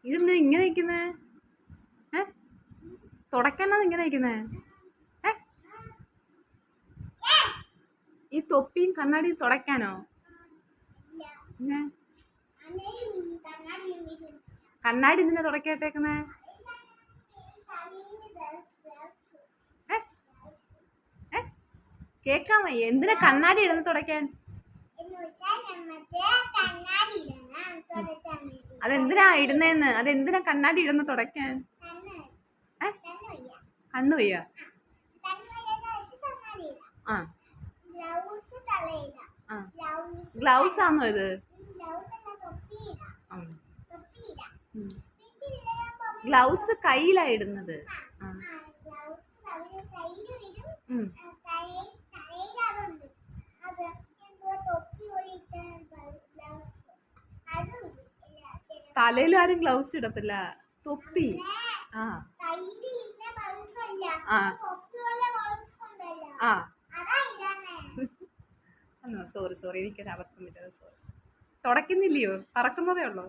ഇതെന്താ ഇങ്ങനെ നിൽക്കുന്നേ? ഏ തുടക്കാനാണ് ഇങ്ങനെ നിൽക്കുന്നേ? ഏ ഈ തൊപ്പിയും കണ്ണാടിയും തുടയ്ക്കാനോ? പിന്നെ കണ്ണാടി എന്തിനാ തുടക്കേട്ടേക്കുന്നേ? ഏ ഏ കേക്കാൻ വയ്യ. എന്തിനാ കണ്ണാടി ഇടുന്ന തുടയ്ക്കാൻ? അതെന്തിനാ ഇടുന്നേന്ന്? അതെന്തിനാ കണ്ണാടി ഇടുന്ന തുടയ്ക്കാൻ? കണ്ണു വയ്യ. ആ ഗ്ലൗസ് ആണോ ഇത്? ഗ്ലൗസ് കയ്യിലാ ഇടുന്നത്. തലയിൽ ആരും ഗ്ലൗസ് ഇടത്തില്ല. തൊപ്പി. ആ ആ സോറി എനിക്കൊരു അബദ്ധം പറ്റത്. സോറി. തുടക്കുന്നില്ലയോ? പറക്കുന്നതേ ഉള്ളോ?